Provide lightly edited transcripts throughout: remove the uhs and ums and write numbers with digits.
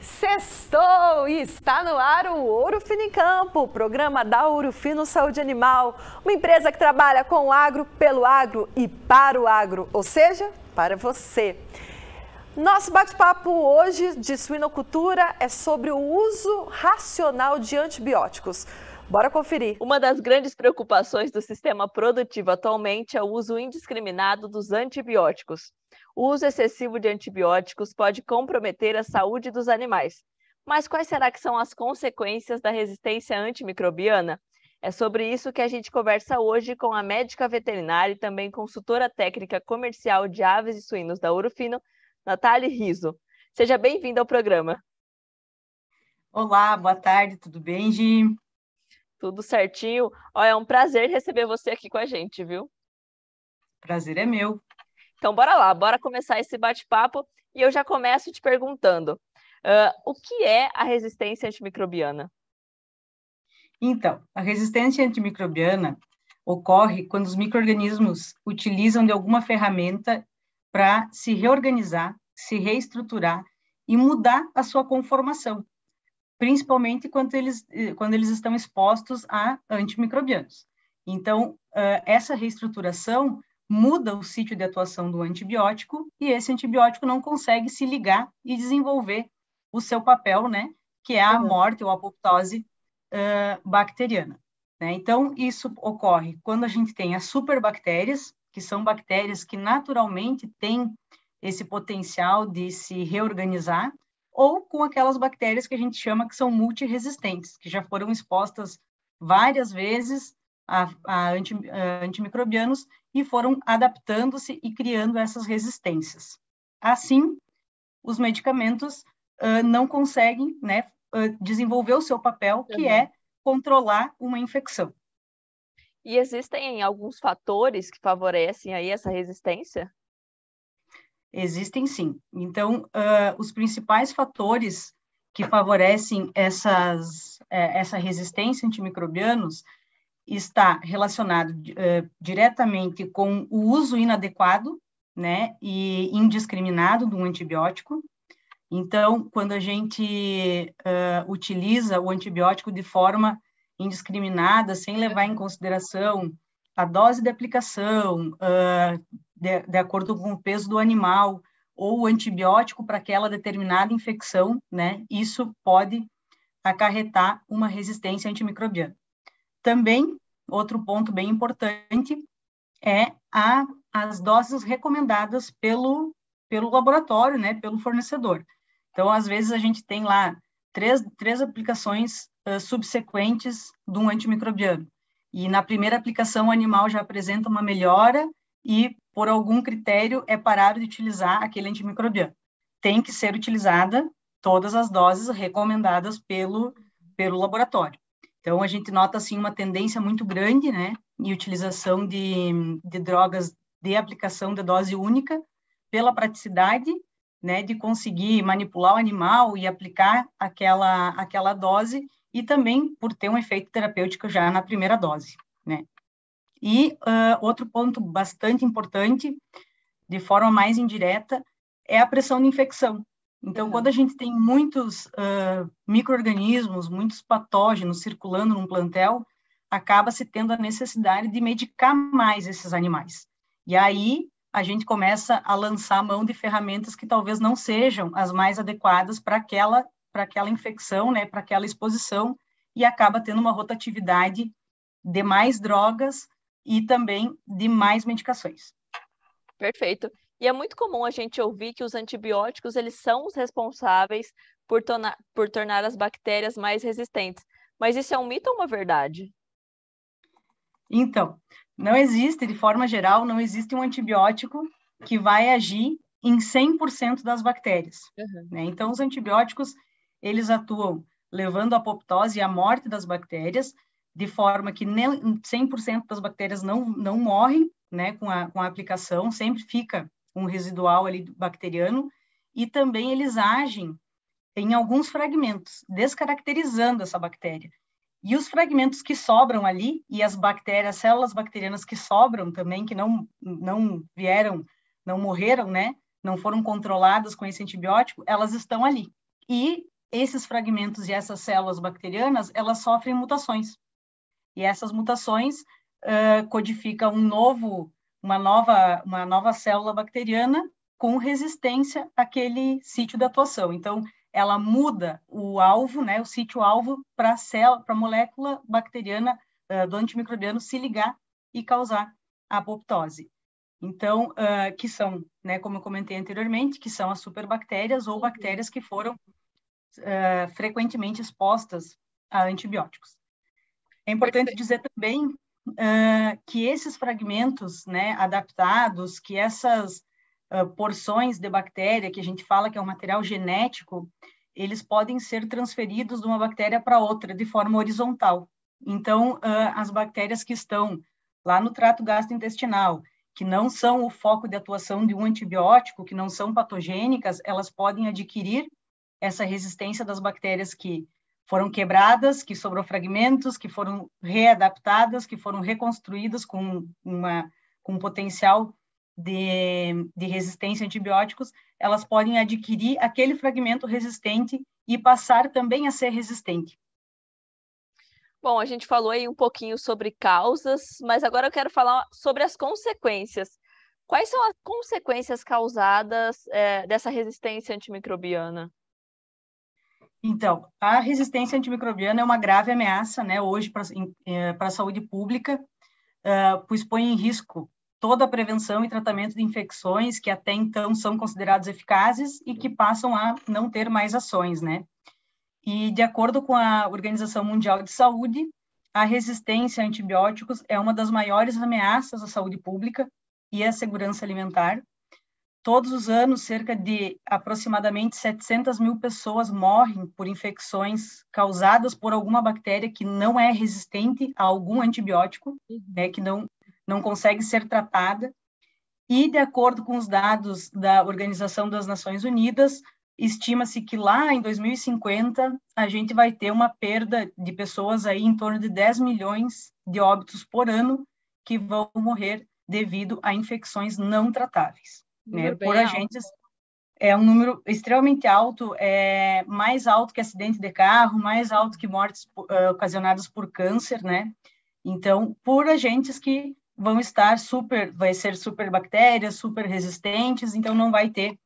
Sextou e está no ar o Ouro Fino em Campo, o programa da Ouro Fino Saúde Animal, uma empresa que trabalha com o agro, pelo agro e para o agro, ou seja, para você. Nosso bate-papo hoje de suinocultura é sobre o uso racional de antibióticos. Bora conferir. Uma das grandes preocupações do sistema produtivo atualmente é o uso indiscriminado dos antibióticos. O uso excessivo de antibióticos pode comprometer a saúde dos animais. Mas quais será que são as consequências da resistência antimicrobiana? É sobre isso que a gente conversa hoje com a médica veterinária e também consultora técnica comercial de aves e suínos da Ouro Fino, Natália Riso. Seja bem-vinda ao programa. Olá, boa tarde, tudo bem, Gi? Tudo certinho. Ó, é um prazer receber você aqui com a gente, viu? Prazer é meu. Então, bora lá, bora começar esse bate-papo e eu já começo te perguntando, o que é a resistência antimicrobiana? Então, a resistência antimicrobiana ocorre quando os micro-organismos utilizam de alguma ferramenta para se reorganizar, se reestruturar e mudar a sua conformação, principalmente quando eles estão expostos a antimicrobianos. Então, essa reestruturação muda o sítio de atuação do antibiótico e esse antibiótico não consegue se ligar e desenvolver o seu papel, né, que é a morte ou a apoptose bacteriana. Né? Então, isso ocorre quando a gente tem as superbactérias, que são bactérias que naturalmente têm esse potencial de se reorganizar, ou com aquelas bactérias que a gente chama que são multiresistentes, que já foram expostas várias vezes a antimicrobianos e foram adaptando-se e criando essas resistências. Assim, os medicamentos não conseguem, né, desenvolver o seu papel, que é controlar uma infecção. E existem alguns fatores que favorecem aí essa resistência? Existem sim. Então, os principais fatores que favorecem essa resistência a antimicrobianos está relacionado diretamente com o uso inadequado, né, e indiscriminado de um antibiótico. Então, quando a gente utiliza o antibiótico de forma indiscriminada, sem levar em consideração a dose de aplicação, de acordo com o peso do animal, ou o antibiótico para aquela determinada infecção, né, isso pode acarretar uma resistência antimicrobiana. Também, outro ponto bem importante é as doses recomendadas pelo laboratório, né, pelo fornecedor. Então, às vezes, a gente tem lá três aplicações subsequentes de um antimicrobiano. E na primeira aplicação, o animal já apresenta uma melhora e, por algum critério, é parado de utilizar aquele antimicrobiano. Tem que ser utilizada todas as doses recomendadas pelo laboratório. Então, a gente nota, assim, uma tendência muito grande, né, em utilização de drogas de aplicação de dose única, pela praticidade, né, de conseguir manipular o animal e aplicar aquela dose, e também por ter um efeito terapêutico já na primeira dose, né. E outro ponto bastante importante, de forma mais indireta, é a pressão de infecção. Então, quando a gente tem muitos micro-organismos, muitos patógenos circulando num plantel, acaba-se tendo a necessidade de medicar mais esses animais. E aí, a gente começa a lançar mão de ferramentas que talvez não sejam as mais adequadas para aquela infecção, né, para aquela exposição, e acaba tendo uma rotatividade de mais drogas e também de mais medicações. Perfeito. E é muito comum a gente ouvir que os antibióticos, eles são os responsáveis por tornar as bactérias mais resistentes. Mas isso é um mito ou uma verdade? Então, não existe, de forma geral, não existe um antibiótico que vai agir em 100% das bactérias. Né? Então, os antibióticos, eles atuam levando à apoptose e à morte das bactérias, de forma que 100% das bactérias não morrem, né, com a aplicação, sempre fica um residual ali bacteriano, e também eles agem em alguns fragmentos, descaracterizando essa bactéria. E os fragmentos que sobram ali, e as bactérias, células bacterianas que sobram também, que não vieram, não morreram, né, não foram controladas com esse antibiótico, elas estão ali. E esses fragmentos e essas células bacterianas, elas sofrem mutações. E essas mutações codificam uma nova célula bacteriana com resistência àquele sítio de atuação. Então, ela muda o alvo, né, o sítio-alvo, para a molécula bacteriana do antimicrobiano se ligar e causar a apoptose. Então, que são, né, como eu comentei anteriormente, que são as superbactérias ou bactérias que foram frequentemente expostas a antibióticos. É importante dizer também que esses fragmentos, né, adaptados, que essas porções de bactéria, que a gente fala que é um material genético, eles podem ser transferidos de uma bactéria para outra de forma horizontal. Então, as bactérias que estão lá no trato gastrointestinal, que não são o foco de atuação de um antibiótico, que não são patogênicas, elas podem adquirir essa resistência das bactérias que foram quebradas, que sobrou fragmentos, que foram readaptadas, que foram reconstruídas com um potencial de resistência a antibióticos, elas podem adquirir aquele fragmento resistente e passar também a ser resistente. Bom, a gente falou aí um pouquinho sobre causas, mas agora eu quero falar sobre as consequências. Quais são as consequências causadas dessa resistência antimicrobiana? Então, a resistência antimicrobiana é uma grave ameaça, né, hoje para a saúde pública, pois põe em risco toda a prevenção e tratamento de infecções que até então são considerados eficazes e que passam a não ter mais ações, né? E, de acordo com a Organização Mundial de Saúde, a resistência a antibióticos é uma das maiores ameaças à saúde pública e à segurança alimentar. Todos os anos, cerca de aproximadamente 700 mil pessoas morrem por infecções causadas por alguma bactéria que não é resistente a algum antibiótico, né, que não consegue ser tratada. E, de acordo com os dados da Organização das Nações Unidas, estima-se que lá em 2050 a gente vai ter uma perda de pessoas aí em torno de 10 milhões de óbitos por ano que vão morrer devido a infecções não tratáveis. Né, por agentes, é um número extremamente alto, mais alto que acidente de carro, mais alto que mortes ocasionadas por câncer, né? Então, por agentes que vão estar vai ser superbactérias, super resistentes, então não vai ter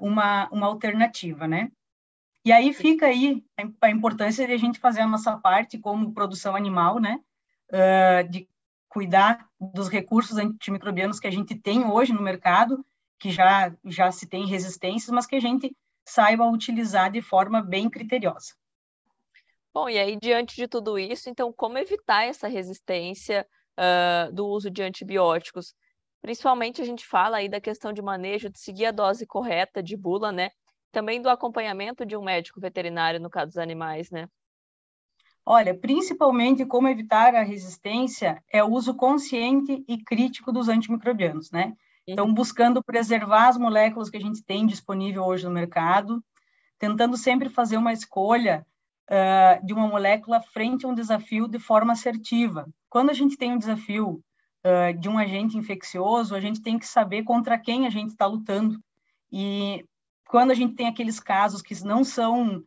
uma alternativa, né? E aí fica aí a importância de a gente fazer a nossa parte como produção animal, né? De cuidar dos recursos antimicrobianos que a gente tem hoje no mercado, que já se tem resistências, mas que a gente saiba utilizar de forma bem criteriosa. Bom, e aí, diante de tudo isso, então, como evitar essa resistência do uso de antibióticos? Principalmente a gente fala aí da questão de manejo, de seguir a dose correta de bula, né? Também do acompanhamento de um médico veterinário, no caso dos animais, né? Olha, principalmente como evitar a resistência é o uso consciente e crítico dos antimicrobianos, né? Então, buscando preservar as moléculas que a gente tem disponível hoje no mercado, tentando sempre fazer uma escolha de uma molécula frente a um desafio de forma assertiva. Quando a gente tem um desafio de um agente infeccioso, a gente tem que saber contra quem a gente está lutando. E quando a gente tem aqueles casos que não são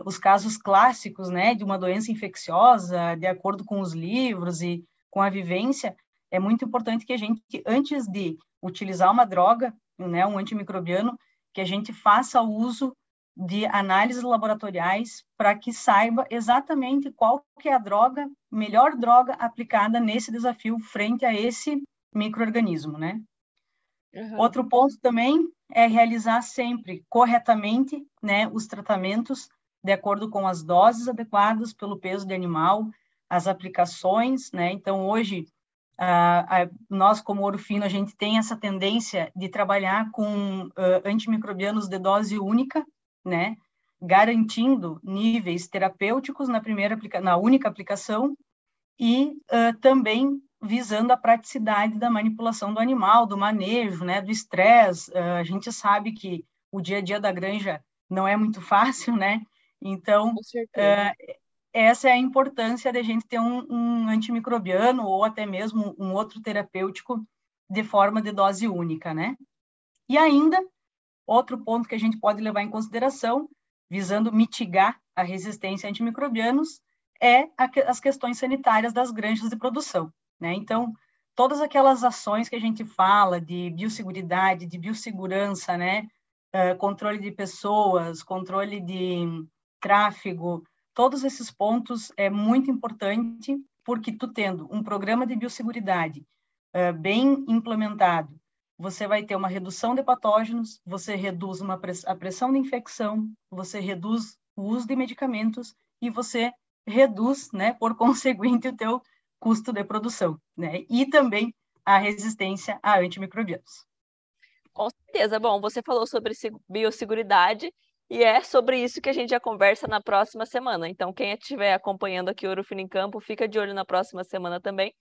os casos clássicos, né, de uma doença infecciosa, de acordo com os livros e com a vivência, é muito importante que a gente, antes de utilizar uma droga, né, um antimicrobiano, que a gente faça uso de análises laboratoriais para que saiba exatamente qual que é a melhor droga aplicada nesse desafio frente a esse micro-organismo, né? Outro ponto também é realizar sempre corretamente, né, os tratamentos de acordo com as doses adequadas pelo peso de animal, as aplicações, né? Então, hoje, nós, como Ouro Fino, a gente tem essa tendência de trabalhar com antimicrobianos de dose única, né? Garantindo níveis terapêuticos na única aplicação e também visando a praticidade da manipulação do animal, do manejo, né, do estresse. A gente sabe que o dia a dia da granja não é muito fácil, né? Então, essa é a importância de a gente ter um antimicrobiano ou até mesmo um outro terapêutico de forma de dose única, né? E ainda, outro ponto que a gente pode levar em consideração, visando mitigar a resistência a antimicrobianos, é as questões sanitárias das granjas de produção, né? Então, todas aquelas ações que a gente fala de biosseguridade, de biossegurança, né? Controle de pessoas, controle de tráfego, todos esses pontos é muito importante, porque tu tendo um programa de biosseguridade bem implementado, você vai ter uma redução de patógenos, você reduz a pressão de infecção, você reduz o uso de medicamentos e você reduz, né, por conseguinte, o teu custo de produção, né, e também a resistência a antimicrobianos. Com certeza. Bom, você falou sobre biosseguridade e é sobre isso que a gente já conversa na próxima semana. Então, quem estiver acompanhando aqui o Ouro Fino em Campo, fica de olho na próxima semana também.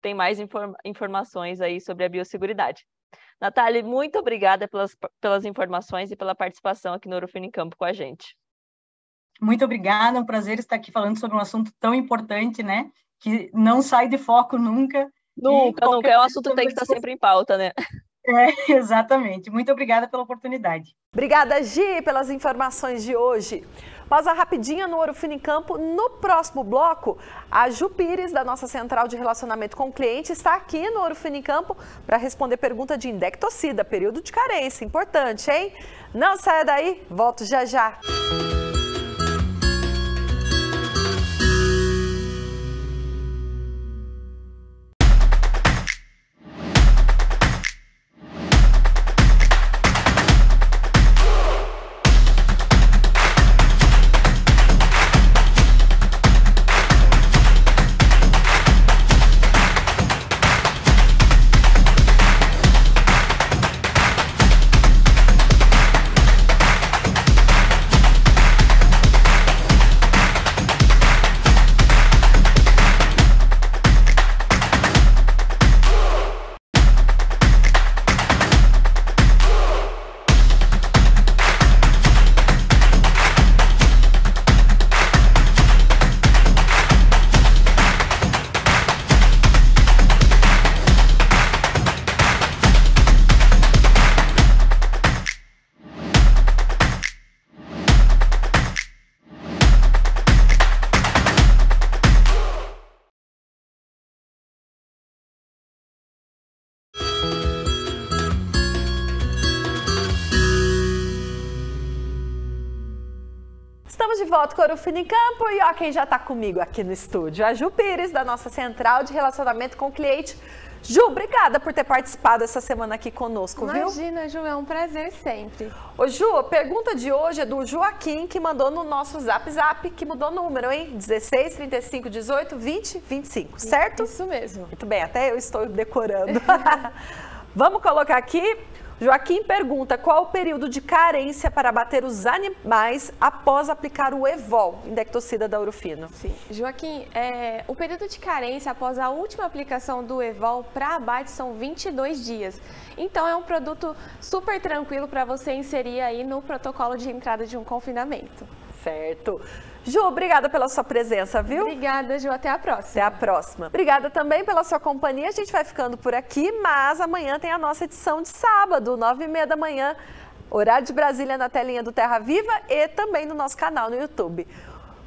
Tem mais informações aí sobre a biosseguridade. Natália, muito obrigada pelas informações e pela participação aqui no Ouro Fino em Campo com a gente. Muito obrigada, é um prazer estar aqui falando sobre um assunto tão importante, né? Que não sai de foco nunca. Nunca. É um assunto que tem que estar sempre em pauta, né? Exatamente. Muito obrigada pela oportunidade. Obrigada, Gi, pelas informações de hoje. Pausa rapidinha no Ouro Fino em Campo. No próximo bloco, a Ju Pires, da nossa Central de Relacionamento com o Cliente, está aqui no Ouro Fino em Campo para responder pergunta de indectocida, período de carência. Importante, hein? Não saia daí, volto já já. Estamos de volta com o Ouro Fino em Campo e ó quem já está comigo aqui no estúdio, a Ju Pires, da nossa Central de Relacionamento com o Cliente. Ju, obrigada por ter participado essa semana aqui conosco, viu? Imagina, Ju, é um prazer sempre. Ô Ju, a pergunta de hoje é do Joaquim, que mandou no nosso Zap, que mudou o número, hein? 16 35 18 20 25, certo? Isso mesmo. Muito bem, até eu estou decorando. Vamos colocar aqui. Joaquim pergunta qual o período de carência para abater os animais após aplicar o Evol, indectocida da Ouro Fino. Sim. Joaquim, o período de carência após a última aplicação do Evol para abate são 22 dias. Então é um produto super tranquilo para você inserir aí no protocolo de entrada de um confinamento. Certo. Ju, obrigada pela sua presença, viu? Obrigada, Ju. Até a próxima. Até a próxima. Obrigada também pela sua companhia. A gente vai ficando por aqui, mas amanhã tem a nossa edição de sábado, 9h30 da manhã, horário de Brasília, na telinha do Terra Viva e também no nosso canal no YouTube.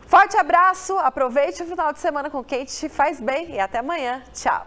Forte abraço, aproveite o final de semana com quem te faz bem e até amanhã. Tchau.